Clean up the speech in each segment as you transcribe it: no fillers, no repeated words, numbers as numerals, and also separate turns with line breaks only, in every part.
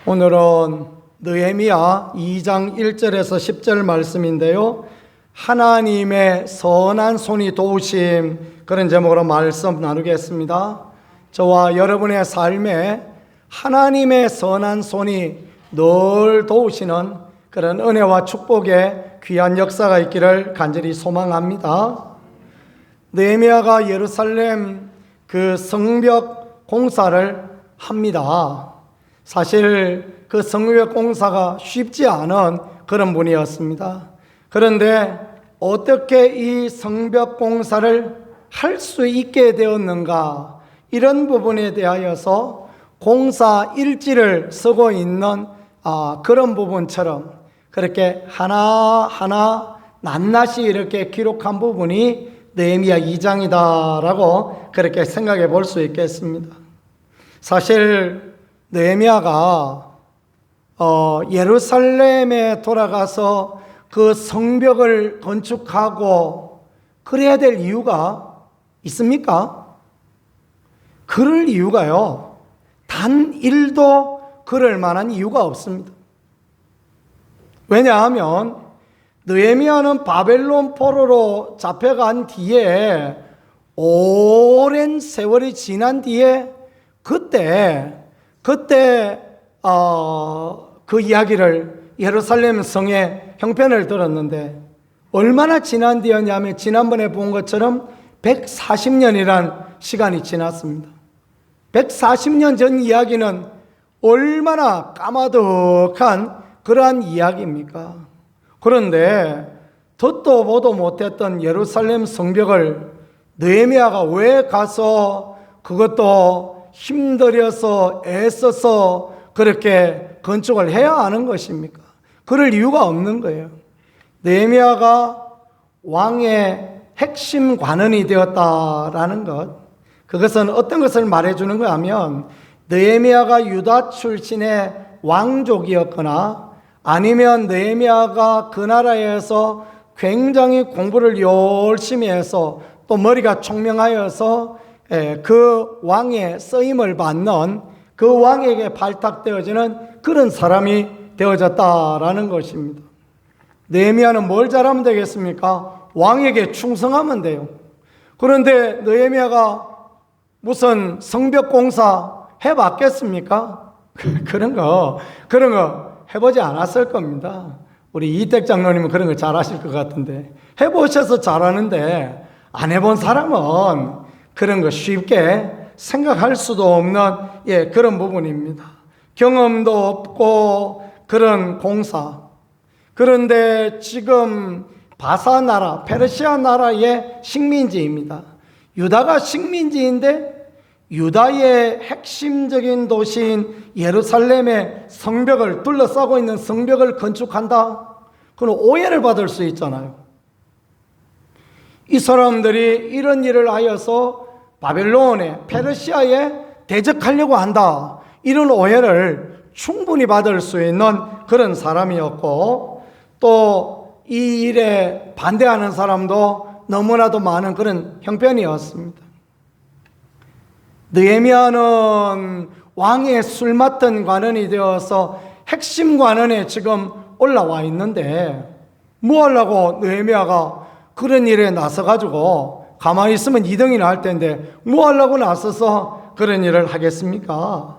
오늘은 느헤미야 2장 1절에서 10절 말씀인데요. 하나님의 선한 손이 도우심, 그런 제목으로 말씀 나누겠습니다. 저와 여러분의 삶에 하나님의 선한 손이 늘 도우시는 그런 은혜와 축복의 귀한 역사가 있기를 간절히 소망합니다. 느헤미야가 예루살렘 그 성벽 공사를 합니다. 사실 그 성벽 공사가 쉽지 않은 그런 분이었습니다. 그런데 어떻게 이 성벽 공사를 할 수 있게 되었는가, 이런 부분에 대하여서 공사 일지를 쓰고 있는 그런 부분처럼 그렇게 하나하나 낱낱이 이렇게 기록한 부분이 느헤미야 2장이다라고 그렇게 생각해 볼 수 있겠습니다. 사실 느헤미야가 예루살렘에 돌아가서 그 성벽을 건축하고 그래야 될 이유가 있습니까? 그럴 이유가요, 단 1도 그럴 만한 이유가 없습니다. 왜냐하면 느헤미야는 바벨론 포로로 잡혀간 뒤에 오랜 세월이 지난 뒤에 그때 그 이야기를 예루살렘 성의 형편을 들었는데, 얼마나 지난 뒤였냐면 지난번에 본 것처럼 140년이란 시간이 지났습니다. 140년 전 이야기는 얼마나 까마득한 그러한 이야기입니까? 그런데 듣도 보도 못했던 예루살렘 성벽을 느헤미야가 왜 가서 그것도 힘들여서 애써서 그렇게 건축을 해야 하는 것입니까? 그럴 이유가 없는 거예요. 느헤미야가 왕의 핵심 관원이 되었다라는 것, 그것은 어떤 것을 말해주는 거 하면, 느헤미야가 유다 출신의 왕족이었거나 아니면 느헤미야가 그 나라에서 굉장히 공부를 열심히 해서 또 머리가 총명하여서 그 왕의 쓰임을 받는 그 왕에게 발탁되어지는 그런 사람이 되어졌다라는 것입니다. 느헤미야는 뭘 잘하면 되겠습니까? 왕에게 충성하면 돼요. 그런데 느헤미야가 무슨 성벽 공사 해봤겠습니까? 그런 거 해보지 않았을 겁니다. 우리 이택 장로님은 그런 거 잘하실 것 같은데, 해보셔서 잘하는데 안 해본 사람은 그런 거 쉽게 생각할 수도 없는 그런 부분입니다. 경험도 없고 그런 공사. 그런데 지금 바사 나라, 페르시아 나라의 식민지입니다. 유다가 식민지인데 유다의 핵심적인 도시인 예루살렘의 성벽을 둘러싸고 있는 성벽을 건축한다? 그건 오해를 받을 수 있잖아요. 이 사람들이 이런 일을 하여서 바벨론에, 페르시아에 대적하려고 한다, 이런 오해를 충분히 받을 수 있는 그런 사람이었고, 또 이 일에 반대하는 사람도 너무나도 많은 그런 형편이었습니다. 느헤미야는 왕의 술 맡은 관원이 되어서 핵심 관원에 지금 올라와 있는데, 뭐 하려고 느헤미야가 그런 일에 나서가지고, 가만히 있으면 2등이나 할 텐데 뭐 하려고 나서서 그런 일을 하겠습니까?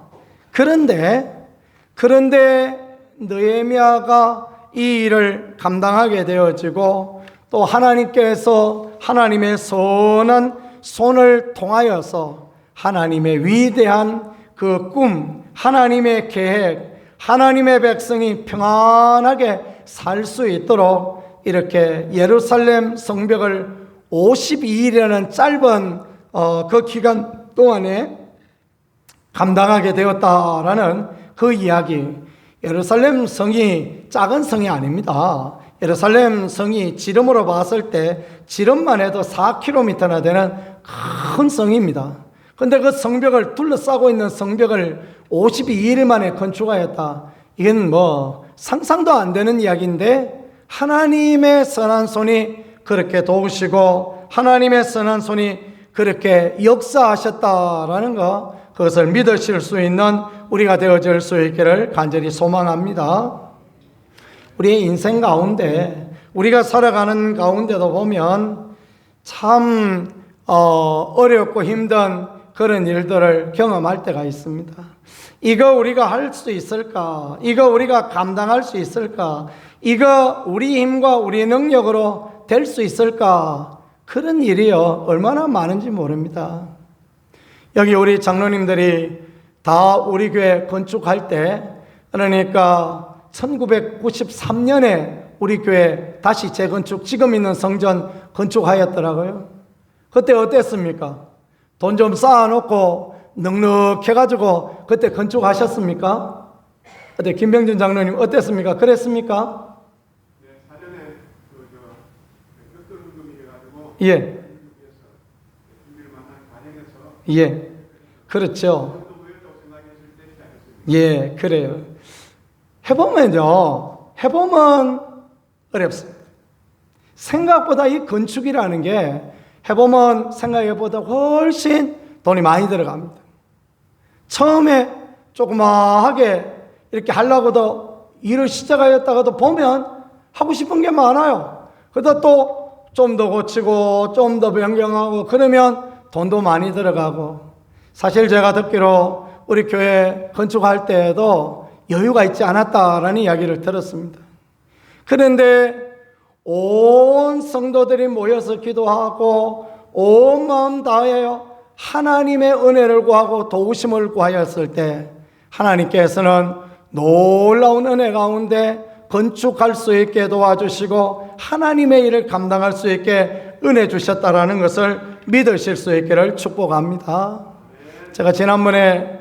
그런데 느헤미야가 이 일을 감당하게 되어지고, 또 하나님께서 하나님의 선한 손을 통하여서 하나님의 위대한 그 꿈, 하나님의 계획, 하나님의 백성이 평안하게 살 수 있도록 이렇게 예루살렘 성벽을 52일이라는 짧은 그 기간 동안에 감당하게 되었다라는 그 이야기. 예루살렘 성이 작은 성이 아닙니다. 예루살렘 성이 지름으로 봤을 때 지름만 해도 4km나 되는 큰 성입니다. 그런데 그 성벽을 둘러싸고 있는 성벽을 52일 만에 건축하였다. 이건 뭐 상상도 안 되는 이야기인데, 하나님의 선한 손이 그렇게 도우시고 하나님의 선한 손이 그렇게 역사하셨다라는 거, 그것을 믿으실 수 있는 우리가 되어질 수 있기를 간절히 소망합니다. 우리의 인생 가운데, 우리가 살아가는 가운데도 보면 참 어렵고 힘든 그런 일들을 경험할 때가 있습니다. 이거 우리가 할 수 있을까? 이거 우리가 감당할 수 있을까? 이거 우리 힘과 우리 능력으로 될 수 있을까? 그런 일이요, 얼마나 많은지 모릅니다. 여기 우리 장로님들이 다 우리 교회 건축할 때, 그러니까 1993년에 우리 교회 다시 재건축, 지금 있는 성전 건축하였더라고요. 그때 어땠습니까? 돈 좀 쌓아놓고 넉넉해가지고 그때 건축하셨습니까? 그때 김병준 장로님 어땠습니까? 그랬습니까?
네, 사전에 흑돌금이가지고
예.
준비를 만난 과정에서
예. 그렇죠. 예, 그래요. 해보면 어렵습니다. 생각보다 이 건축이라는 게 해보면 생각보다 훨씬 돈이 많이 들어갑니다. 처음에 조그마하게 이렇게 하려고도 일을 시작하였다가도 보면 하고 싶은 게 많아요. 그러다 또 좀 더 고치고 좀 더 변경하고 그러면 돈도 많이 들어가고, 사실 제가 듣기로 우리 교회 건축할 때에도 여유가 있지 않았다라는 이야기를 들었습니다. 그런데 온 성도들이 모여서 기도하고 온 마음 다하여 하나님의 은혜를 구하고 도우심을 구하였을 때 하나님께서는 놀라운 은혜 가운데 건축할 수 있게 도와주시고 하나님의 일을 감당할 수 있게 은혜 주셨다라는 것을 믿으실 수 있기를 축복합니다. 제가 지난번에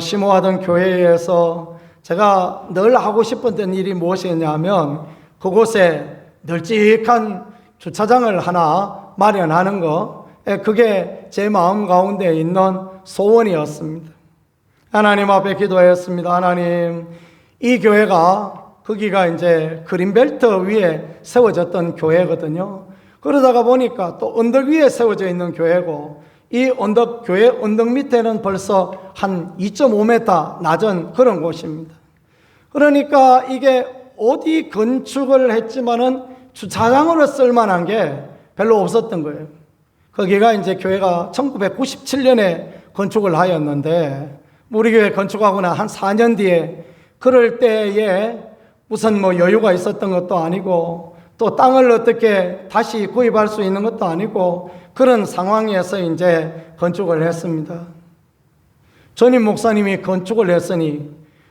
심호하던 교회에서 제가 늘 하고 싶었던 일이 무엇이었냐면 그곳에 널찍한 주차장을 하나 마련하는 거, 그게 제 마음 가운데 있는 소원이었습니다. 하나님 앞에 기도했습니다. 하나님, 이 교회가 거기가 이제 그린벨트 위에 세워졌던 교회거든요. 그러다가 보니까 또 언덕 위에 세워져 있는 교회고, 이 교회 언덕 밑에는 벌써 한 2.5m 낮은 그런 곳입니다. 그러니까 이게 어디 건축을 했지만은 주차장으로 쓸만한 게 별로 없었던 거예요. 거기가 이제 교회가 1997년에 건축을 하였는데, 우리 교회 건축하고 한 4년 뒤에, 그럴 때에 무슨 여유가 있었던 것도 아니고 또 땅을 어떻게 다시 구입할 수 있는 것도 아니고 그런 상황에서 이제 건축을 했습니다. 전임 목사님이 건축을 했으니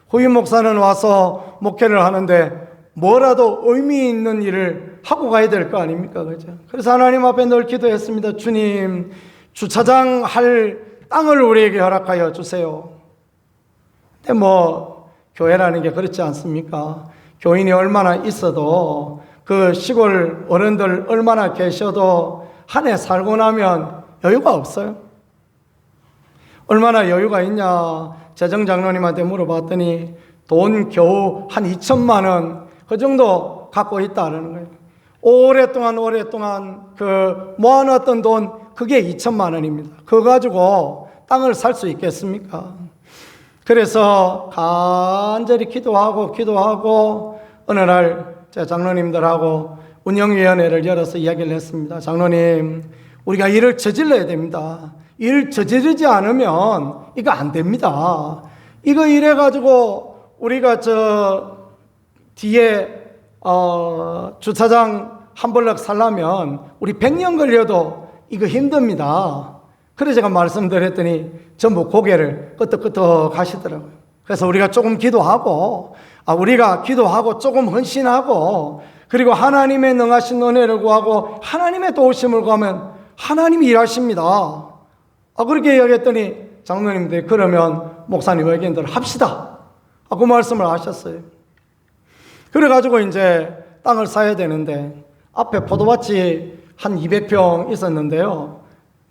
후임 목사는 와서 목회를 하는데 뭐라도 의미 있는 일을 하고 가야 될 거 아닙니까? 그죠? 그래서 하나님 앞에 늘 기도했습니다. 주님, 주차장 할 땅을 우리에게 허락하여 주세요. 근데 교회라는 게 그렇지 않습니까? 교인이 얼마나 있어도, 그 시골 어른들 얼마나 계셔도 한 해 살고 나면 여유가 없어요. 얼마나 여유가 있냐? 재정장로님한테 물어봤더니 돈 겨우 한 2천만 원 그 정도 갖고 있다는 거예요. 오랫동안 모아놨던 돈, 그게 2천만 원입니다. 그거 가지고 땅을 살 수 있겠습니까? 그래서 간절히 기도하고 어느 날 제가 장로님들하고 운영위원회를 열어서 이야기를 했습니다. 장로님, 우리가 일을 저질러야 됩니다. 일 저지르지 않으면 이거 안 됩니다. 이거 이래가지고 우리가 뒤에 주차장 한 블럭 살려면 우리 100년 걸려도 이거 힘듭니다. 그래서 제가 말씀드렸더니 전부 고개를 끄덕끄덕 하시더라고요. 그래서 우리가 조금 기도하고 조금 헌신하고, 그리고 하나님의 능하신 은혜를 구하고 하나님의 도우심을 구하면 하나님이 일하십니다. 그렇게 이야기했더니 장로님들이 그러면 목사님 의견대로 합시다. 그 말씀을 하셨어요. 그래가지고 이제 땅을 사야 되는데 앞에 포도밭이 한 200평 있었는데요.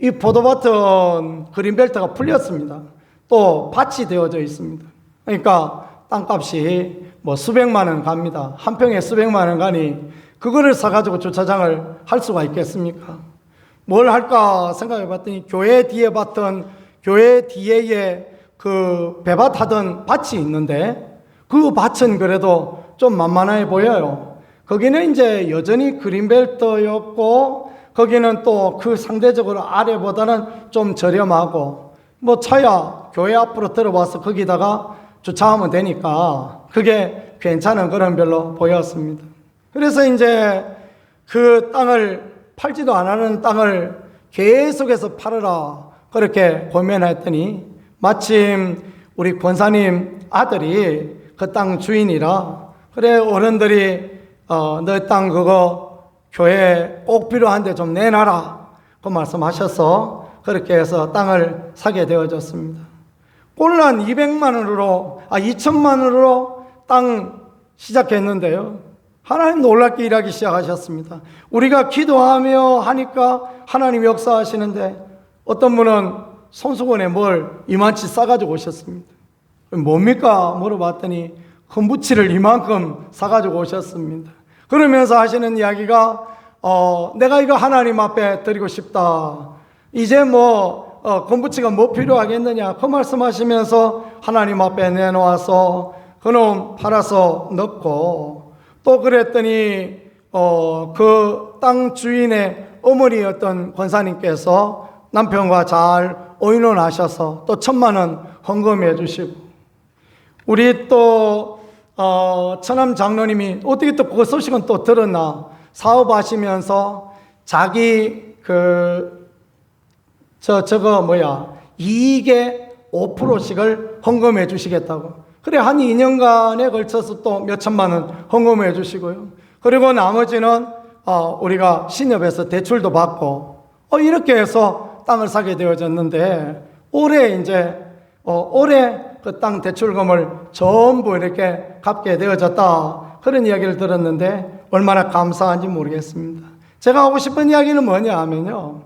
이 포도밭은 그린벨트가 풀렸습니다. 또 밭이 되어져 있습니다. 그러니까 땅값이 수백만 원 갑니다. 한 평에 수백만 원 가니 그거를 사가지고 주차장을 할 수가 있겠습니까? 뭘 할까 생각해 봤더니 교회 뒤에 밭은 교회 뒤에 그 배밭 하던 밭이 있는데 그 밭은 그래도 좀 만만해 보여요. 거기는 이제 여전히 그린벨트였고 거기는 또 그 상대적으로 아래보다는 좀 저렴하고 뭐 차야 교회 앞으로 들어와서 거기다가 주차하면 되니까 그게 괜찮은 그런 별로 보였습니다. 그래서 이제 그 땅을 팔지도 안 하는 땅을 계속해서 팔으라 그렇게 고민했더니 마침 우리 권사님 아들이 그 땅 주인이라 그래 어른들이 너 땅 그거 교회에 꼭 필요한데 좀 내놔라 그 말씀하셔서 그렇게 해서 땅을 사게 되어졌습니다. 꼴란 2천만 원으로 땅 시작했는데요. 하나님 놀랍게 일하기 시작하셨습니다. 우리가 기도하며 하니까 하나님 역사하시는데 어떤 분은 손수건에 뭘 이만치 싸가지고 오셨습니다. 뭡니까? 물어봤더니 금부치를 이만큼 사가지고 오셨습니다. 그러면서 하시는 이야기가 내가 이거 하나님 앞에 드리고 싶다. 이제 금부치가 뭐 필요하겠느냐 그 말씀하시면서 하나님 앞에 내놓아서 그놈 팔아서 넣고 또 그랬더니 그 땅 주인의 어머니였던 권사님께서 남편과 잘 의논하셔서 또 1,000만 원 헌금해 주시고 우리 또 처남 장로님이 어떻게 또 그 소식은 또 들었나 사업하시면서 자기 이익의 5%씩을 헌금해 주시겠다고 그래 한 2년간에 걸쳐서 또 몇 천만 원 헌금해 주시고요. 그리고 나머지는 우리가 신협에서 대출도 받고 이렇게 해서 땅을 사게 되어졌는데 올해 그 땅 대출금을 전부 이렇게 갚게 되어졌다 그런 이야기를 들었는데 얼마나 감사한지 모르겠습니다. 제가 하고 싶은 이야기는 뭐냐 하면요,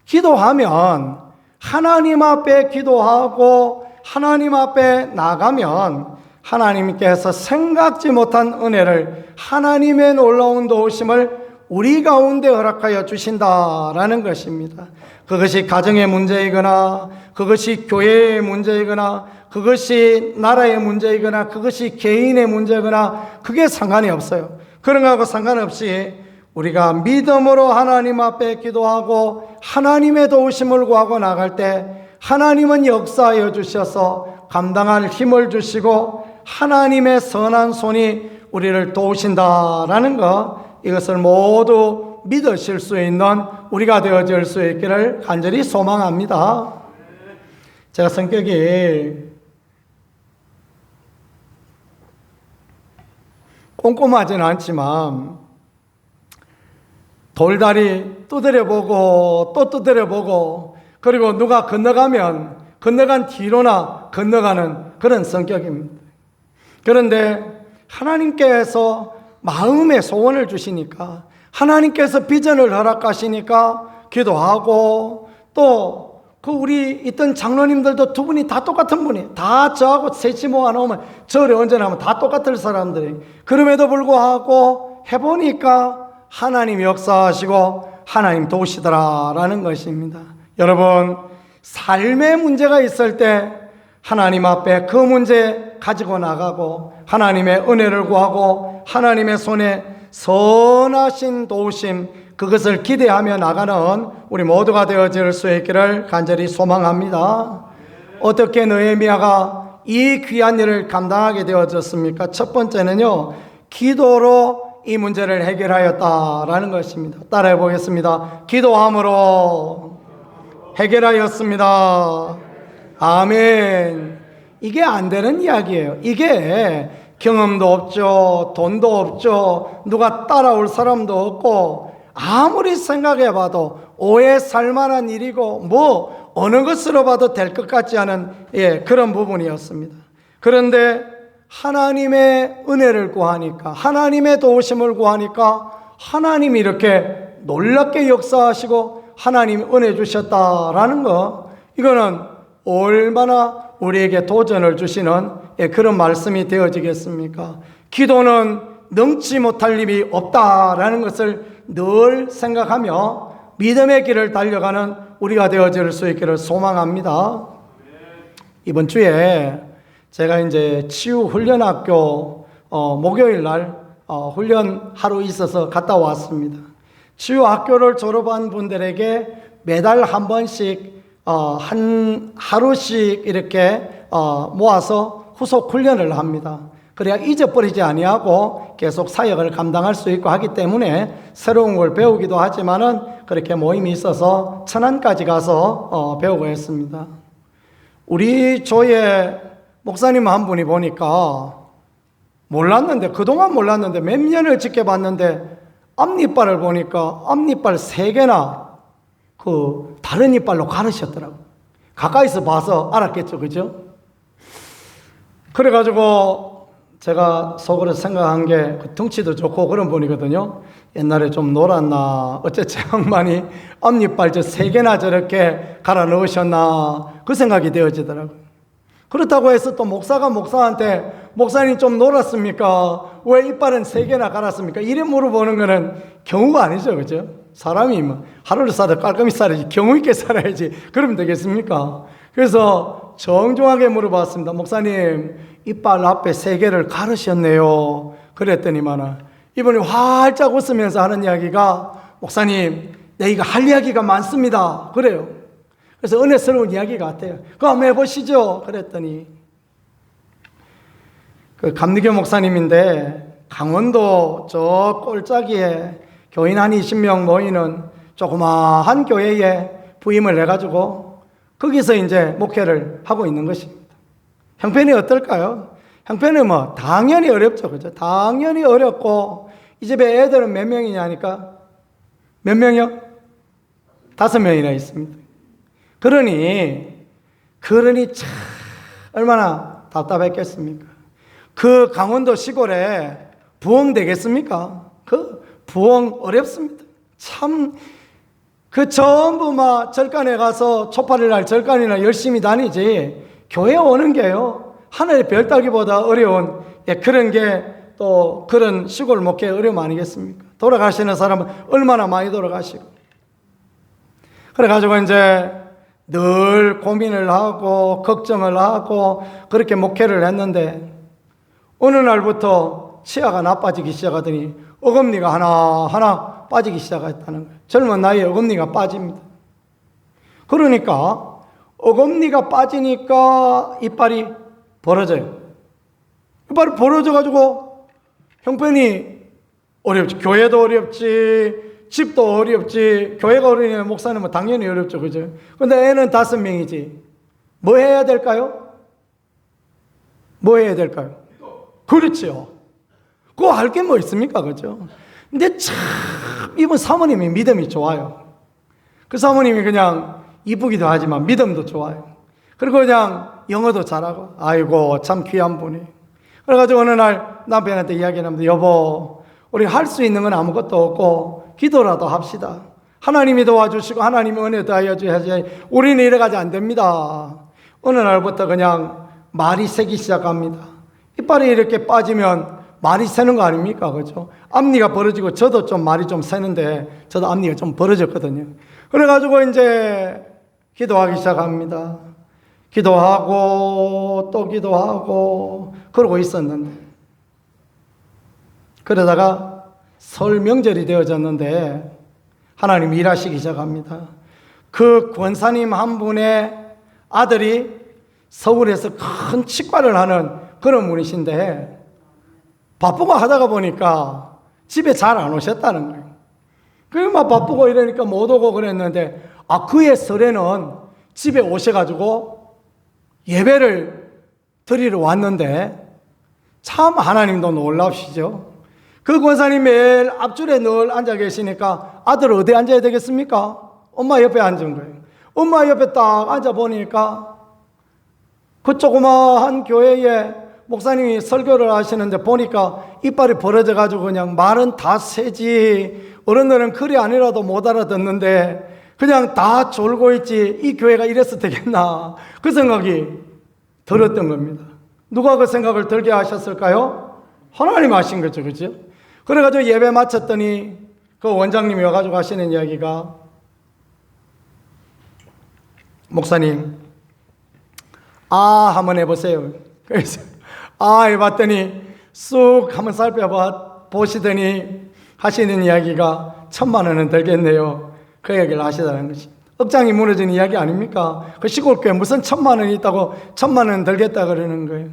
기도하면 하나님 앞에 기도하고 하나님 앞에 나가면 하나님께서 생각지 못한 은혜를 하나님의 놀라운 도우심을 우리 가운데 허락하여 주신다라는 것입니다. 그것이 가정의 문제이거나 그것이 교회의 문제이거나 그것이 나라의 문제이거나 그것이 개인의 문제거나 그게 상관이 없어요. 그런 거하고 상관없이 우리가 믿음으로 하나님 앞에 기도하고 하나님의 도우심을 구하고 나갈 때 하나님은 역사하여 주셔서 감당할 힘을 주시고 하나님의 선한 손이 우리를 도우신다라는 것, 이것을 모두 믿으실 수 있는 우리가 되어질 수 있기를 간절히 소망합니다. 제가 성격이 꼼꼼하지는 않지만 돌다리 두드려보고 또 두드려보고 그리고 누가 건너가면 건너간 뒤로나 건너가는 그런 성격입니다. 그런데 하나님께서 마음의 소원을 주시니까 하나님께서 비전을 허락하시니까 기도하고 또 그 우리 있던 장로님들도 두 분이 다 똑같은 분이에요. 다 저하고 셋이 모아놓으면 절에 언제나 다 똑같을 사람들이. 그럼에도 불구하고 해보니까 하나님 역사하시고 하나님 도우시더라라는 것입니다. 여러분, 삶의 문제가 있을 때 하나님 앞에 그 문제 가지고 나가고 하나님의 은혜를 구하고 하나님의 손에 선하신 도우심 그것을 기대하며 나가는 우리 모두가 되어질 수 있기를 간절히 소망합니다. 어떻게 느헤미야가 이 귀한 일을 감당하게 되어졌습니까? 첫 번째는요, 기도로 이 문제를 해결하였다라는 것입니다. 따라해 보겠습니다. 기도함으로 해결하였습니다. 아멘. 이게 안 되는 이야기예요. 이게 경험도 없죠, 돈도 없죠, 누가 따라올 사람도 없고 아무리 생각해봐도 오해 살만한 일이고 어느 것으로 봐도 될 것 같지 않은 그런 부분이었습니다. 그런데 하나님의 은혜를 구하니까 하나님의 도우심을 구하니까 하나님이 이렇게 놀랍게 역사하시고 하나님 은혜 주셨다라는 거, 이거는 얼마나 우리에게 도전을 주시는 그런 말씀이 되어지겠습니까? 기도는 능치 못할 일이 없다라는 것을 늘 생각하며 믿음의 길을 달려가는 우리가 되어질 수 있기를 소망합니다. 이번 주에 제가 이제 치유훈련학교 목요일 날 훈련 하루 있어서 갔다 왔습니다. 치유학교를 졸업한 분들에게 매달 한 번씩 한 하루씩 이렇게 모아서 후속 훈련을 합니다. 그래야 잊어버리지 아니하고 계속 사역을 감당할 수 있고 하기 때문에 새로운 걸 배우기도 하지만은 그렇게 모임이 있어서 천안까지 가서 배우고 했습니다. 우리 교회 목사님 한 분이 보니까 몰랐는데, 그동안 몰랐는데 몇 년을 지켜봤는데 앞니빨을 보니까 앞니빨 3개나 그 다른 이빨로 가르셨더라고요. 가까이서 봐서 알았겠죠, 그죠? 그래가지고 제가 속으로 생각한 게 덩치도 좋고 그런 분이거든요. 옛날에 좀 놀았나, 어째 양반이 앞니빨 3개나 저렇게 갈아 넣으셨나, 그 생각이 되어지더라고요. 그렇다고 해서 또 목사가 목사한테 목사님 좀 놀았습니까? 왜 이빨은 3개나 갈았습니까? 이래 물어보는 거는 경우가 아니죠, 그죠? 사람이 뭐 하루를 살아 깔끔히 살아야지, 경우 있게 살아야지, 그러면 되겠습니까? 그래서 정중하게 물어봤습니다. 목사님, 이빨 앞에 3개를 가르셨네요. 그랬더니만은 이분이 활짝 웃으면서 하는 이야기가, 목사님, 내가 할 이야기가 많습니다. 그래요. 그래서 은혜스러운 이야기 같아요. 그거 한번 해보시죠. 그랬더니 그 감리교 목사님인데 강원도 저 꼴짜기에 교인 한 20명 모이는 조그마한 교회에 부임을 해가지고 거기서 이제 목회를 하고 있는 것입니다. 형편이 어떨까요? 형편은 뭐 당연히 어렵죠, 그죠? 당연히 어렵고, 이 집에 애들은 몇 명이냐니까? 몇 명이요? 5명이나 있습니다. 그러니 참 얼마나 답답했겠습니까? 그 강원도 시골에 부흥 되겠습니까? 그 부흥 어렵습니다. 참 그 전부 막 절간에 가서 초파일 날 절간이나 열심히 다니지, 교회 오는 게요 하늘의 별 따기보다 어려운 그런 게 또 그런 시골 목회 어려움 아니겠습니까? 돌아가시는 사람은 얼마나 많이 돌아가시고. 그래가지고 이제 늘 고민을 하고 걱정을 하고 그렇게 목회를 했는데, 어느 날부터 치아가 나빠지기 시작하더니 어금니가 하나하나 빠지기 시작했다는 거예요. 젊은 나이에 어금니가 빠집니다. 그러니까 어금니가 빠지니까 이빨이 벌어져요. 이빨이 벌어져가지고 형편이 어렵지. 교회도 어렵지, 집도 어렵지. 교회가 어려우니 목사님은 당연히 어렵죠, 그죠? 근데 애는 5명이지. 뭐 해야 될까요? 뭐 해야 될까요? 그렇죠. 그거 할 게 뭐 있습니까, 그죠? 근데 참 이분 사모님이 믿음이 좋아요. 그 사모님이 그냥 이쁘기도 하지만 믿음도 좋아요. 그리고 그냥 영어도 잘하고, 아이고 참 귀한 분이. 그래가지고 어느 날 남편한테 이야기합니다. 여보, 우리 할 수 있는 건 아무것도 없고 기도라도 합시다. 하나님이 도와주시고 하나님이 은혜 더하여줘야지 우리는 이래가지 안 됩니다. 어느 날부터 그냥 말이 새기 시작합니다. 이빨이 이렇게 빠지면 말이 새는 거 아닙니까? 그죠? 앞니가 벌어지고, 저도 좀 말이 좀 새는데 저도 앞니가 좀 벌어졌거든요. 그래가지고 이제 기도하기 시작합니다. 기도하고 또 기도하고 그러고 있었는데, 그러다가 설 명절이 되어졌는데 하나님이 일하시기 시작합니다. 그 권사님 한 분의 아들이 서울에서 큰 치과를 하는 그런 분이신데, 바쁘고 하다가 보니까 집에 잘 안 오셨다는 거예요. 그래서 막 바쁘고 이러니까 못 오고 그랬는데, 그의 설에는 집에 오셔가지고 예배를 드리러 왔는데, 참 하나님도 놀랍시죠. 그 권사님 매일 앞줄에 늘 앉아 계시니까 아들 어디 앉아야 되겠습니까? 엄마 옆에 앉은 거예요. 엄마 옆에 딱 앉아 보니까 그 조그마한 교회에 목사님이 설교를 하시는데 보니까 이빨이 벌어져가지고 그냥 말은 다 새지, 어른들은 글이 아니라도 못 알아듣는데 그냥 다 졸고 있지, 이 교회가 이래서 되겠나, 그 생각이 들었던 겁니다. 누가 그 생각을 들게 하셨을까요? 하나님 하신 거죠, 그죠? 그래가지고 예배 마쳤더니 그 원장님이 와가지고 하시는 이야기가, 목사님, 한번 해보세요. 그래서 해봤더니 쑥 한번 살펴보시더니 하시는 이야기가 1,000,000원은 들겠네요. 그 얘기를 하시다는 것이 억장이 무너지는 이야기 아닙니까? 그 시골교회 무슨 1,000,000원이 있다고 1,000,000원 들겠다 그러는 거예요.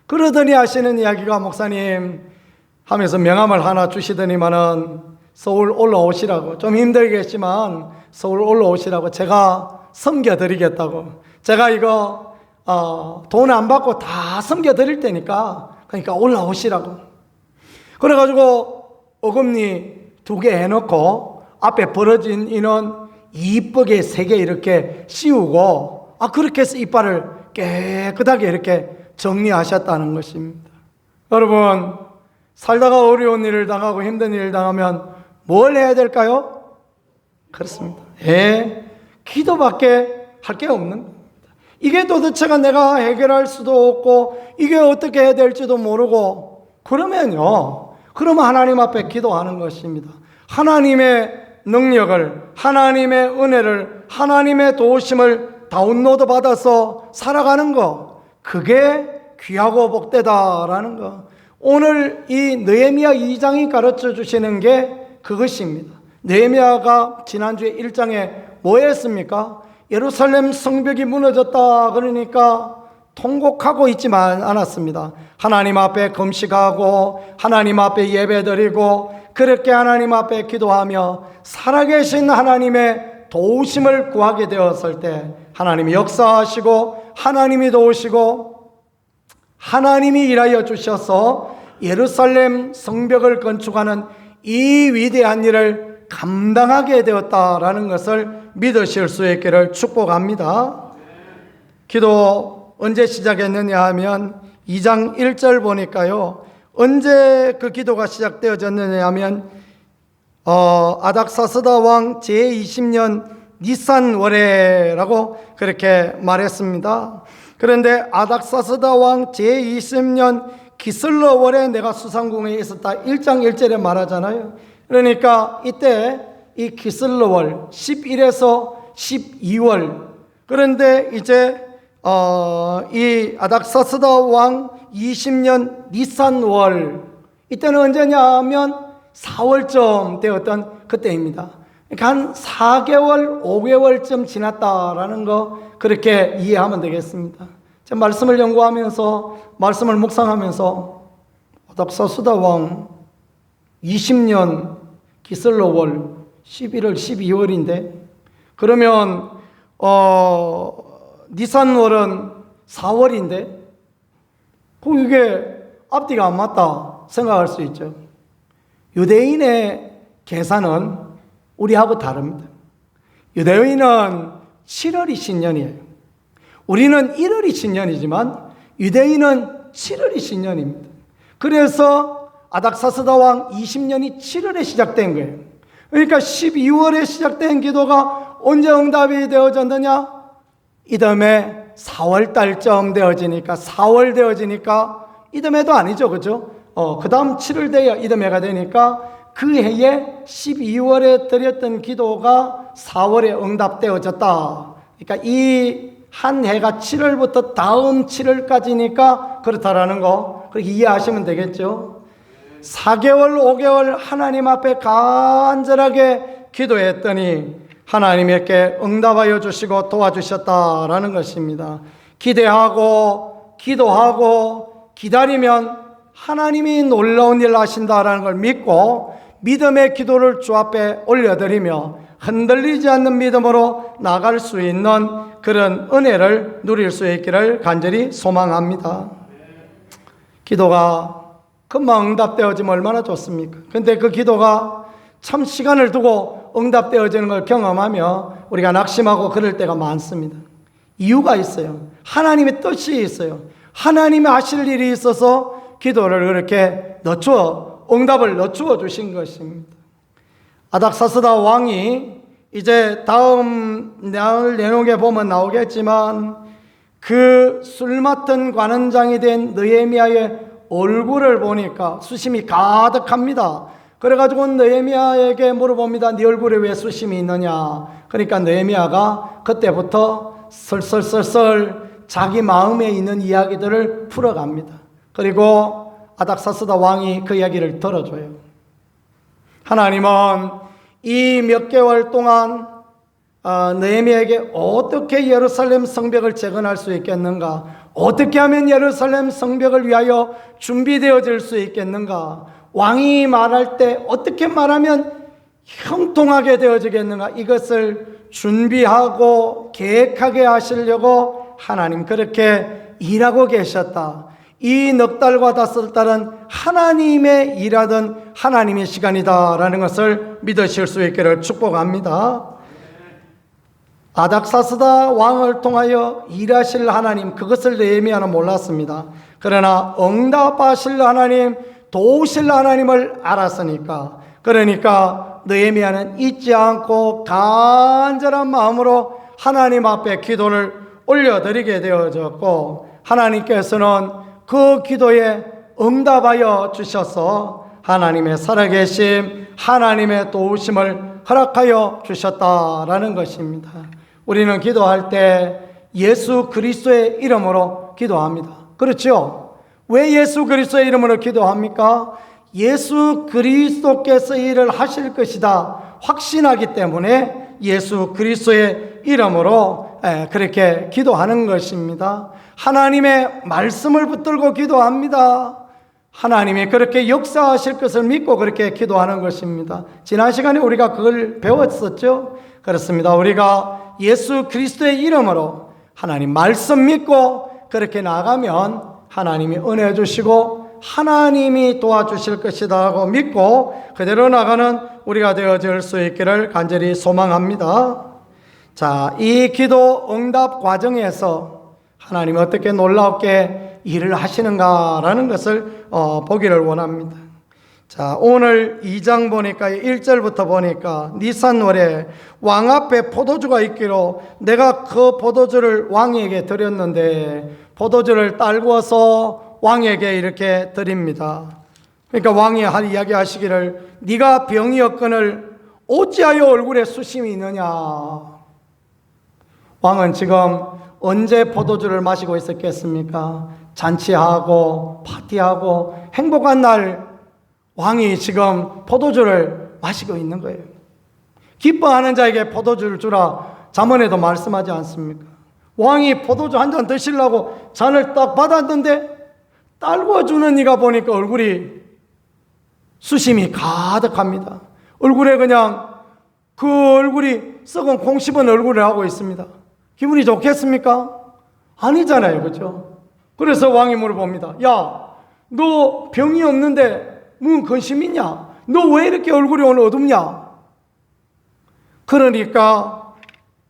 그러더니 하시는 이야기가, 목사님 하면서 명함을 하나 주시더니만은 서울 올라오시라고, 좀 힘들겠지만 서울 올라오시라고, 제가 섬겨드리겠다고, 제가 이거 돈 안 받고 다 섬겨드릴 테니까 그러니까 올라오시라고. 그래가지고 어금니 2개 해놓고 앞에 벌어진 인원 이쁘게 3개 이렇게 씌우고 그렇게 해서 이빨을 깨끗하게 이렇게 정리하셨다는 것입니다. 여러분, 살다가 어려운 일을 당하고 힘든 일을 당하면 뭘 해야 될까요? 그렇습니다. 기도밖에 할 게 없는 겁니다. 이게 도대체가 내가 해결할 수도 없고 이게 어떻게 해야 될지도 모르고 그러면 하나님 앞에 기도하는 것입니다. 하나님의 능력을, 하나님의 은혜를, 하나님의 도우심을 다운로드 받아서 살아가는 거, 그게 귀하고 복되다라는 거. 오늘 이 느헤미야 2장이 가르쳐 주시는 게 그것입니다. 느헤미야가 지난주에 1장에 뭐 했습니까? 예루살렘 성벽이 무너졌다 그러니까 통곡하고 있지만 않았습니다. 하나님 앞에 금식하고 하나님 앞에 예배드리고 그렇게 하나님 앞에 기도하며 살아계신 하나님의 도우심을 구하게 되었을 때 하나님이 역사하시고 하나님이 도우시고 하나님이 일하여 주셔서 예루살렘 성벽을 건축하는 이 위대한 일을 감당하게 되었다라는 것을 믿으실 수 있기를 축복합니다. 기도 언제 시작했느냐 하면 2장 1절 보니까요, 언제 그 기도가 시작되어졌느냐 하면 아닥사스다 왕 제20년 니산월에라고 그렇게 말했습니다. 그런데 아닥사스다 왕 제20년 기슬러월에 내가 수상궁에 있었다 1장 1절에 말하잖아요. 그러니까 이때 이 기슬러월 11에서 12월, 그런데 이제 이 아닥사스다 왕 20년 니산월, 이때는 언제냐 하면 4월쯤 되었던 그때입니다. 그러니까 한 4개월, 5개월쯤 지났다라는 거 그렇게 이해하면 되겠습니다. 제가 말씀을 연구하면서 말씀을 묵상하면서 아닥사스다 왕 20년 기슬러월 11월, 12월인데 그러면 니산월은 4월인데 이게 앞뒤가 안 맞다 생각할 수 있죠. 유대인의 계산은 우리하고 다릅니다. 유대인은 7월이 신년이에요. 우리는 1월이 신년이지만 유대인은 7월이 신년입니다. 그래서 아닥사스다 왕 20년이 7월에 시작된 거예요. 그러니까 12월에 시작된 기도가 언제 응답이 되어졌느냐? 이듬해 4월 달쯤 되어지니까, 4월 되어지니까, 이듬해도 아니죠, 그죠? 그 다음 7월 돼야 이듬해가 되니까 그 해에 12월에 드렸던 기도가 4월에 응답되어졌다. 그러니까 이 한 해가 7월부터 다음 7월까지니까 그렇다라는 거 그렇게 이해하시면 되겠죠. 4개월, 5개월 하나님 앞에 간절하게 기도했더니 하나님께 응답하여 주시고 도와주셨다라는 것입니다. 기대하고 기도하고 기다리면 하나님이 놀라운 일을 하신다라는 걸 믿고 믿음의 기도를 주 앞에 올려드리며 흔들리지 않는 믿음으로 나갈 수 있는 그런 은혜를 누릴 수 있기를 간절히 소망합니다. 기도가 금방 응답되어지면 얼마나 좋습니까? 근데 그 기도가 참 시간을 두고 응답되어지는 걸 경험하며 우리가 낙심하고 그럴 때가 많습니다. 이유가 있어요. 하나님의 뜻이 있어요. 하나님이 하실 일이 있어서 기도를 그렇게 응답을 늦추어 주신 것입니다. 아닥사스다 왕이 이제 다음 내용에 보면 나오겠지만 그 술 맡은 관원장이 된 느헤미야의 얼굴을 보니까 수심이 가득합니다. 그래가지고 느헤미야에게 물어봅니다. 네 얼굴에 왜 수심이 있느냐? 그러니까 느헤미야가 그때부터 설설설설 자기 마음에 있는 이야기들을 풀어갑니다. 그리고 아닥사스다 왕이 그 이야기를 들어줘요. 하나님은 이 몇 개월 동안 느헤미야에게 어떻게 예루살렘 성벽을 재건할 수 있겠는가, 어떻게 하면 예루살렘 성벽을 위하여 준비되어질 수 있겠는가, 왕이 말할 때 어떻게 말하면 형통하게 되어지겠는가, 이것을 준비하고 계획하게 하시려고 하나님 그렇게 일하고 계셨다. 이 넉 달과 5달은 하나님의 일하던 하나님의 시간이다라는 것을 믿으실 수 있기를 축복합니다. 아닥사스다 왕을 통하여 일하실 하나님, 그것을 느헤미야는 몰랐습니다. 그러나 응답하실 하나님, 도우실 하나님을 알았으니까, 그러니까 느헤미야는 잊지 않고 간절한 마음으로 하나님 앞에 기도를 올려드리게 되어졌고, 하나님께서는 그 기도에 응답하여 주셔서 하나님의 살아계심, 하나님의 도우심을 허락하여 주셨다라는 것입니다. 우리는 기도할 때 예수 그리스도의 이름으로 기도합니다. 그렇죠? 왜 예수 그리스도의 이름으로 기도합니까? 예수 그리스도께서 일을 하실 것이다 확신하기 때문에 예수 그리스도의 이름으로 그렇게 기도하는 것입니다. 하나님의 말씀을 붙들고 기도합니다. 하나님이 그렇게 역사하실 것을 믿고 그렇게 기도하는 것입니다. 지난 시간에 우리가 그걸 배웠었죠. 그렇습니다. 우리가 예수 그리스도의 이름으로 하나님 말씀 믿고 그렇게 나가면 하나님이 은혜 주시고 하나님이 도와주실 것이다 하고 믿고 그대로 나가는 우리가 되어질 수 있기를 간절히 소망합니다. 자, 이 기도 응답 과정에서 하나님이 어떻게 놀랍게 일을 하시는가라는 것을 보기를 원합니다. 자, 오늘 2장 보니까 1절부터 보니까 니산월에 왕 앞에 포도주가 있기로 내가 그 포도주를 왕에게 드렸는데 포도주를 딸구어서 왕에게 이렇게 드립니다. 그러니까 왕이 이야기하시기를 네가 병이었거늘 어찌하여 얼굴에 수심이 있느냐. 왕은 지금 언제 포도주를 마시고 있었겠습니까? 잔치하고 파티하고 행복한 날 왕이 지금 포도주를 마시고 있는 거예요. 기뻐하는 자에게 포도주를 주라 잠언에도 말씀하지 않습니까? 왕이 포도주 한 잔 드시려고 잔을 딱 받았는데 딸고 주는 이가 보니까 얼굴이 수심이 가득합니다. 얼굴에 그냥 그 얼굴이 썩은 콩 씹은 얼굴을 하고 있습니다. 기분이 좋겠습니까? 아니잖아요. 그렇죠? 그래서 왕이 물어봅니다. 야, 너 병이 없는데 무슨 근심 있냐? 너 왜 이렇게 얼굴이 오늘 어둡냐? 그러니까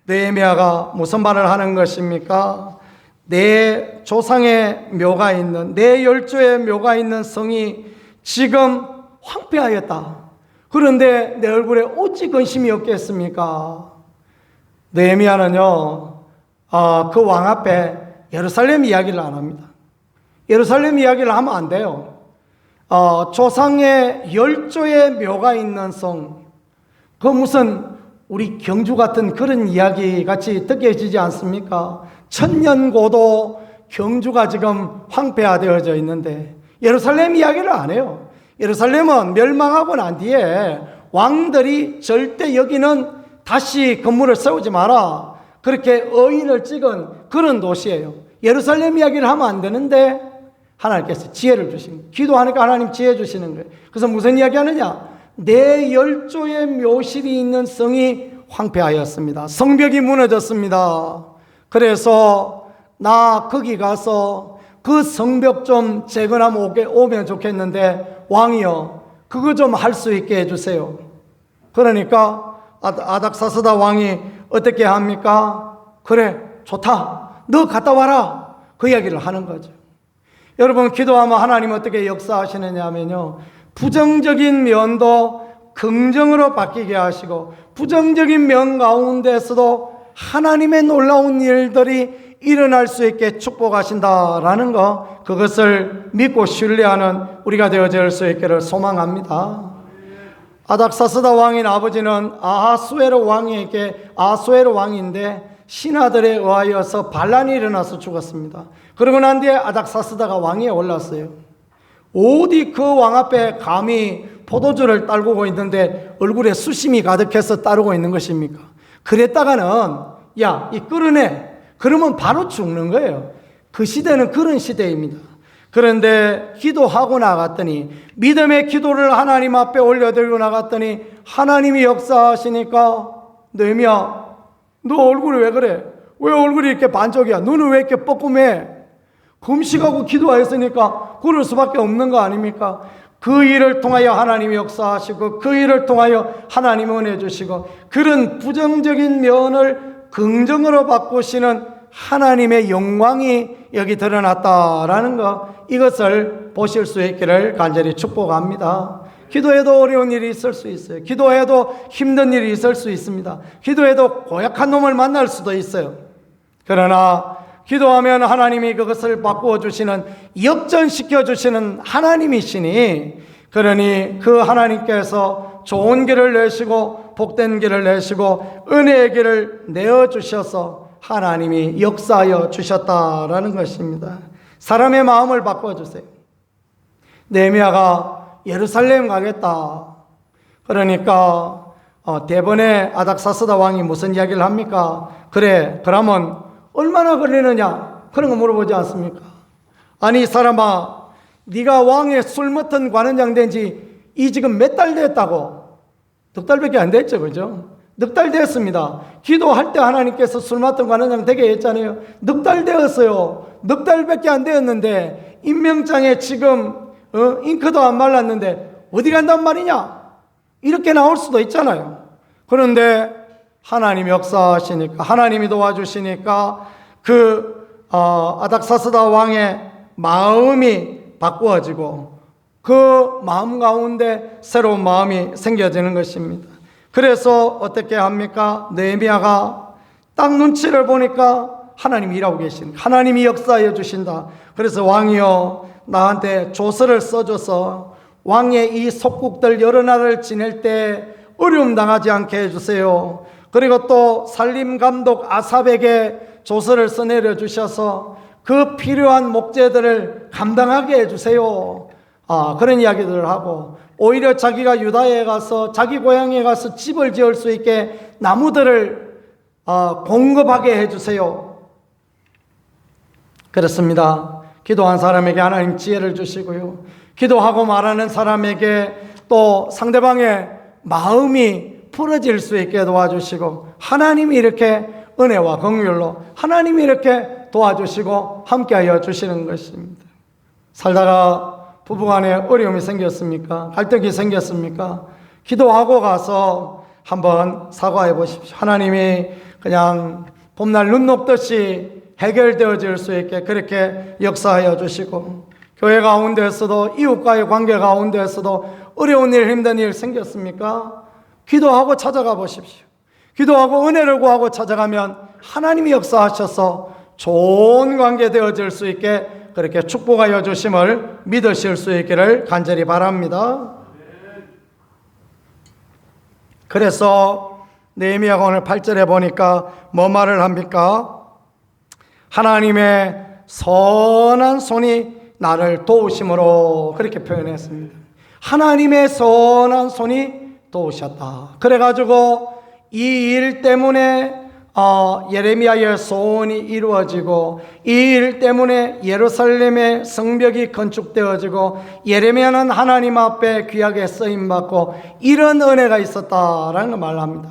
느헤미야가 무슨 말을 하는 것입니까? 내 조상의 묘가 있는, 내 열조의 묘가 있는 성이 지금 황폐하였다. 그런데 내 얼굴에 어찌 근심이 없겠습니까? 느헤미야는요, 그 왕 앞에 예루살렘 이야기를 안 합니다. 예루살렘 이야기를 하면 안 돼요. 조상의 열조의 묘가 있는 성, 그 무슨 우리 경주 같은 그런 이야기 같이 느껴지지 않습니까? 천년고도 경주가 지금 황폐화되어져 있는데 예루살렘 이야기를 안 해요. 예루살렘은 멸망하고 난 뒤에 왕들이 절대 여기는 다시 건물을 세우지 마라 그렇게 의인을 찍은 그런 도시예요. 예루살렘 이야기를 하면 안 되는데 하나님께서 지혜를 주신 거예요. 기도하니까 하나님 지혜 주시는 거예요. 그래서 무슨 이야기 하느냐? 내 열조의 묘실이 있는 성이 황폐하였습니다. 성벽이 무너졌습니다. 그래서 나 거기 가서 그 성벽 좀 재건하면 오면 좋겠는데 왕이여 그거 좀 할 수 있게 해주세요. 그러니까 아닥사스다 왕이 어떻게 합니까? 그래 좋다 너 갔다 와라 그 이야기를 하는 거죠. 여러분 기도하면 하나님 어떻게 역사하시느냐 하면요 부정적인 면도 긍정으로 바뀌게 하시고 부정적인 면 가운데서도 하나님의 놀라운 일들이 일어날 수 있게 축복하신다라는 것 그것을 믿고 신뢰하는 우리가 되어질 수 있기를 소망합니다. 아닥사스다 왕인 아버지는 아하수에로 왕인데 신하들에 의하여서 반란이 일어나서 죽었습니다. 그러고 난 뒤에 아닥사스다가 왕위에 올랐어요. 어디 그 왕 앞에 감히 포도주를 딸고 있는데 얼굴에 수심이 가득해서 따르고 있는 것입니까? 그랬다가는 야, 이 끌어내. 그러면 바로 죽는 거예요. 그 시대는 그런 시대입니다. 그런데 기도하고 나갔더니, 믿음의 기도를 하나님 앞에 올려드리고 나갔더니 하나님이 역사하시니까, 느헤미야, 너 얼굴이 왜 그래? 왜 얼굴이 이렇게 반쪽이야? 눈은 왜 이렇게 뻐끔해? 금식하고 기도했으니까 그럴 수밖에 없는 거 아닙니까? 그 일을 통하여 하나님이 역사하시고, 그 일을 통하여 하나님이 은혜 주시고, 그런 부정적인 면을 긍정으로 바꾸시는 하나님의 영광이 여기 드러났다라는 것, 이것을 보실 수 있기를 간절히 축복합니다. 기도해도 어려운 일이 있을 수 있어요. 기도해도 힘든 일이 있을 수 있습니다. 기도해도 고약한 놈을 만날 수도 있어요. 그러나 기도하면 하나님이 그것을 바꾸어 주시는, 역전시켜 주시는 하나님이시니, 그러니 그 하나님께서 좋은 길을 내시고 복된 길을 내시고 은혜의 길을 내어주셔서 하나님이 역사하여 주셨다라는 것입니다. 사람의 마음을 바꿔주세요. 느헤미야가 예루살렘 가겠다. 그러니까 대번에 아닥사스다 왕이 무슨 이야기를 합니까? 그래, 그러면 얼마나 걸리느냐? 그런 거 물어보지 않습니까? 아니 이 사람아, 네가 왕의 술 맡은 관원장 된 지 이 지금 몇 달 됐다고? 넉 달밖에 안 됐죠, 그죠? 넉 달 됐습니다. 기도할 때 하나님께서 술 맡은 관원장 되게 했잖아요. 넉 달 되었어요. 넉 달밖에 안 되었는데 임명장에 지금 잉크도 안 말랐는데 어디 간단 말이냐? 이렇게 나올 수도 있잖아요. 그런데 하나님이 역사하시니까, 하나님이 도와주시니까 아닥사스다 왕의 마음이 바꾸어지고 그 마음 가운데 새로운 마음이 생겨지는 것입니다. 그래서 어떻게 합니까? 느헤미야가 딱 눈치를 보니까 하나님이 일하고 계신, 하나님이 역사하여 주신다. 그래서 왕이여, 나한테 조서를 써줘서 왕의 이 속국들 여러 나라를 지낼 때 어려움 당하지 않게 해주세요. 그리고 또 살림감독 아삽에게 조서를 써내려 주셔서 그 필요한 목재들을 감당하게 해주세요. 그런 이야기들을 하고, 오히려 자기가 유다에 가서, 자기 고향에 가서 집을 지을 수 있게 나무들을 공급하게 해주세요. 그렇습니다. 기도한 사람에게 하나님 지혜를 주시고요, 기도하고 말하는 사람에게 또 상대방의 마음이 풀어질 수 있게 도와주시고, 하나님이 이렇게 은혜와 긍휼로 하나님이 이렇게 도와주시고 함께하여 주시는 것입니다. 살다가 부부간에 어려움이 생겼습니까? 갈등이 생겼습니까? 기도하고 가서 한번 사과해 보십시오. 하나님이 그냥 봄날 눈 녹듯이 해결되어질 수 있게 그렇게 역사하여 주시고, 교회 가운데서도 이웃과의 관계 가운데서도 어려운 일, 힘든 일 생겼습니까? 기도하고 찾아가 보십시오. 기도하고 은혜를 구하고 찾아가면 하나님이 역사하셔서 좋은 관계 되어질 수 있게 그렇게 축복하여 주심을 믿으실 수 있기를 간절히 바랍니다. 그래서 느헤미야가 오늘 8절에 보니까 뭐 말을 합니까? 하나님의 선한 손이 나를 도우심으로, 그렇게 표현했습니다. 하나님의 선한 손이 도우셨다. 그래가지고 이 일 때문에 예레미야의 소원이 이루어지고, 이 일 때문에 예루살렘의 성벽이 건축되어지고, 예레미야는 하나님 앞에 귀하게 쓰임받고, 이런 은혜가 있었다라는 걸 말합니다.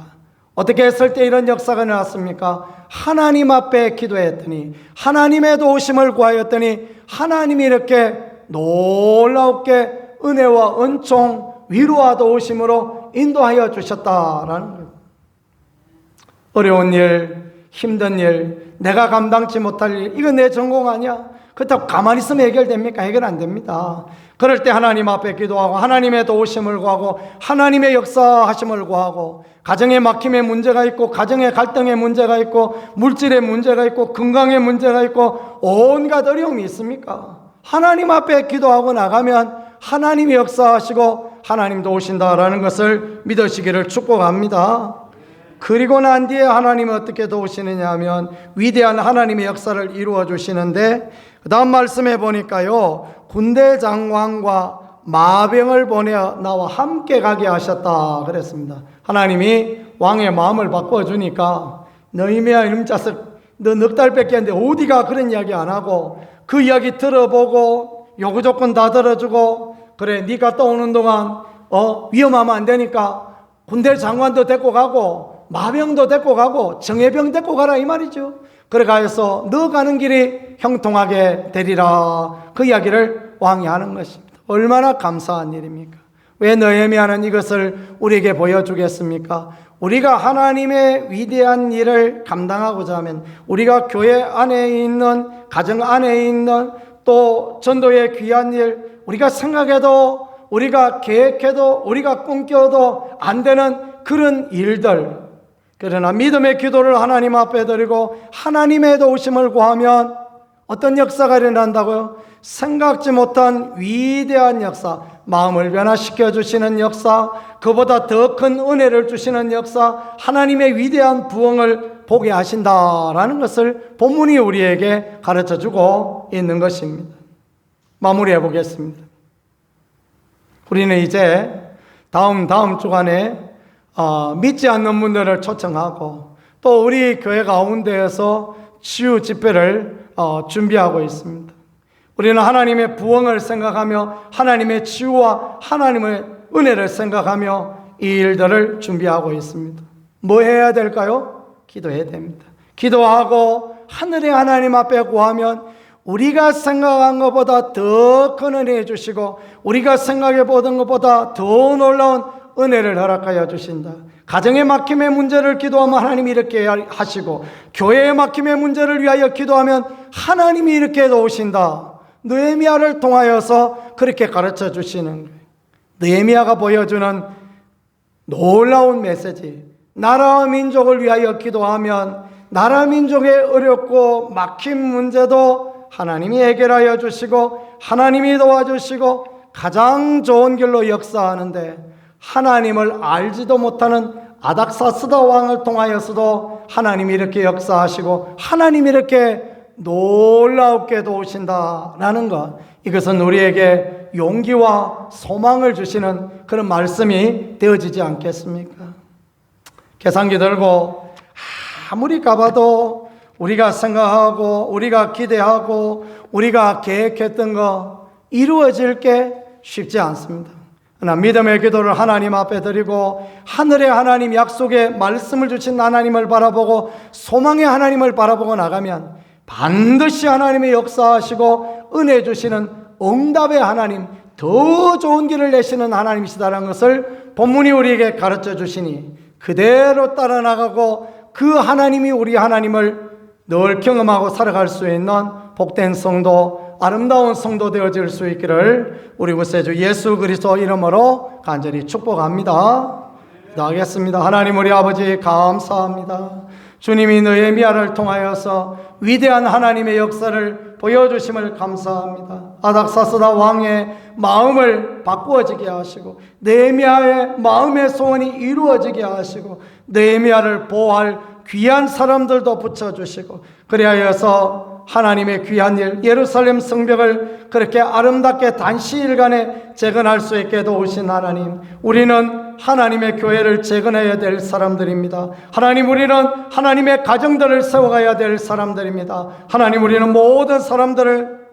어떻게 했을 때 이런 역사가 나왔습니까? 하나님 앞에 기도했더니, 하나님의 도우심을 구하였더니 하나님이 이렇게 놀랍게 은혜와 은총, 위로와 도우심으로 인도하여 주셨다라는 거예요. 어려운 일, 힘든 일, 내가 감당치 못할 일, 이거 내 전공 아니야? 그렇다고 가만히 있으면 해결됩니까? 해결 안 됩니다. 그럴 때 하나님 앞에 기도하고 하나님의 도우심을 구하고 하나님의 역사하심을 구하고, 가정에 막힘의 문제가 있고, 가정의 갈등의 문제가 있고, 물질의 문제가 있고, 건강의 문제가 있고, 온갖 어려움이 있습니까? 하나님 앞에 기도하고 나가면 하나님이 역사하시고 하나님 도우신다라는 것을 믿으시기를 축복합니다. 그리고 난 뒤에 하나님은 어떻게 도우시느냐 하면 위대한 하나님의 역사를 이루어 주시는데, 그 다음 말씀해 보니까요, 군대 장관과 마병을 보내어 나와 함께 가게 하셨다 그랬습니다. 하나님이 왕의 마음을 바꿔주니까, 너희미야 이놈 자식 너 넉 달 뺏겼는데 어디가, 그런 이야기 안 하고 그 이야기 들어보고 요구 조건 다 들어주고, 그래 네가 떠오는 동안 위험하면 안 되니까 군대 장관도 데리고 가고 마병도 데리고 가고 정예병 데리고 가라 이 말이죠. 그래 가서 너 가는 길이 형통하게 되리라, 그 이야기를 왕이 하는 것입니다. 얼마나 감사한 일입니까? 왜 느헤미야는 이것을 우리에게 보여주겠습니까? 우리가 하나님의 위대한 일을 감당하고자 하면, 우리가 교회 안에 있는, 가정 안에 있는, 또 전도의 귀한 일, 우리가 생각해도, 우리가 계획해도, 우리가 꿈꿔도 안 되는 그런 일들, 그러나 믿음의 기도를 하나님 앞에 드리고 하나님의 도우심을 구하면 어떤 역사가 일어난다고요? 생각지 못한 위대한 역사, 마음을 변화시켜 주시는 역사, 그보다 더 큰 은혜를 주시는 역사, 하나님의 위대한 부흥을 보게 하신다라는 것을 본문이 우리에게 가르쳐 주고 있는 것입니다. 마무리해 보겠습니다. 우리는 이제 다음 주간에 믿지 않는 분들을 초청하고, 또 우리 교회 가운데에서 치유 집회를 준비하고 있습니다. 우리는 하나님의 부흥을 생각하며 하나님의 치유와 하나님의 은혜를 생각하며 이 일들을 준비하고 있습니다. 뭐 해야 될까요? 기도해야 됩니다. 기도하고 하늘의 하나님 앞에 구하면 우리가 생각한 것보다 더 큰 은혜 주시고, 우리가 생각해 보던 것보다 더 놀라운 은혜를 허락하여 주신다. 가정의 막힘의 문제를 기도하면 하나님이 이렇게 하시고, 교회의 막힘의 문제를 위하여 기도하면 하나님이 이렇게 도우신다. 느헤미야를 통하여서 그렇게 가르쳐 주시는 거예요. 느헤미야가 보여주는 놀라운 메시지, 나라와 민족을 위하여 기도하면 나라 민족의 어렵고 막힌 문제도 하나님이 해결하여 주시고 하나님이 도와주시고 가장 좋은 길로 역사하는데, 하나님을 알지도 못하는 아닥사스다 왕을 통하여서도 하나님이 이렇게 역사하시고 하나님이 이렇게 놀랍게 도우신다라는 것, 이것은 우리에게 용기와 소망을 주시는 그런 말씀이 되어지지 않겠습니까? 계산기 들고 아무리 가봐도 우리가 생각하고 우리가 기대하고 우리가 계획했던 거 이루어질 게 쉽지 않습니다. 그러나 믿음의 기도를 하나님 앞에 드리고 하늘의 하나님, 약속의 말씀을 주신 하나님을 바라보고 소망의 하나님을 바라보고 나가면 반드시 하나님의 역사하시고 은혜 주시는 응답의 하나님, 더 좋은 길을 내시는 하나님이시다라는 것을 본문이 우리에게 가르쳐 주시니 그대로 따라 나가고 그 하나님이 우리 하나님을 늘 경험하고 살아갈 수 있는 복된 성도, 아름다운 성도 되어질 수 있기를 우리 구세주 예수 그리스도 이름으로 간절히 축복합니다. 기도하겠습니다. 하나님 우리 아버지 감사합니다. 주님이 느헤미야를 통하여서 위대한 하나님의 역사를 보여주심을 감사합니다. 아닥사스다 왕의 마음을 바꾸어지게 하시고 느헤미야의 마음의 소원이 이루어지게 하시고 느헤미야를 보호할 귀한 사람들도 붙여주시고, 그리하여서 하나님의 귀한 일, 예루살렘 성벽을 그렇게 아름답게 단시일간에 재건할 수 있게 도우신 하나님, 우리는 하나님의 교회를 재건해야 될 사람들입니다. 하나님, 우리는 하나님의 가정들을 세워가야 될 사람들입니다. 하나님, 우리는 모든 사람들을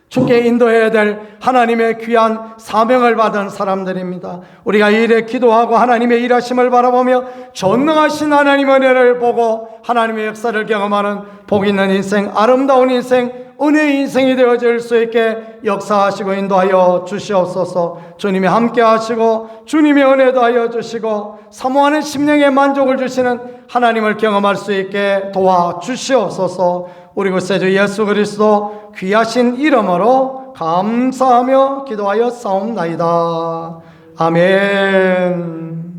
주께 인도해야 될 하나님의 귀한 사명을 받은 사람들입니다. 우리가 이 일에 기도하고 하나님의 일하심을 바라보며 전능하신 하나님의 은혜를 보고 하나님의 역사를 경험하는 복 있는 인생, 아름다운 인생, 은혜의 인생이 되어질 수 있게 역사하시고 인도하여 주시옵소서. 주님이 함께 하시고 주님의 은혜도 하여 주시고 사모하는 심령의 만족을 주시는 하나님을 경험할 수 있게 도와주시옵소서. 우리 구세주 예수 그리스도 귀하신 이름으로 감사하며 기도하여 싸움나이다. 아멘.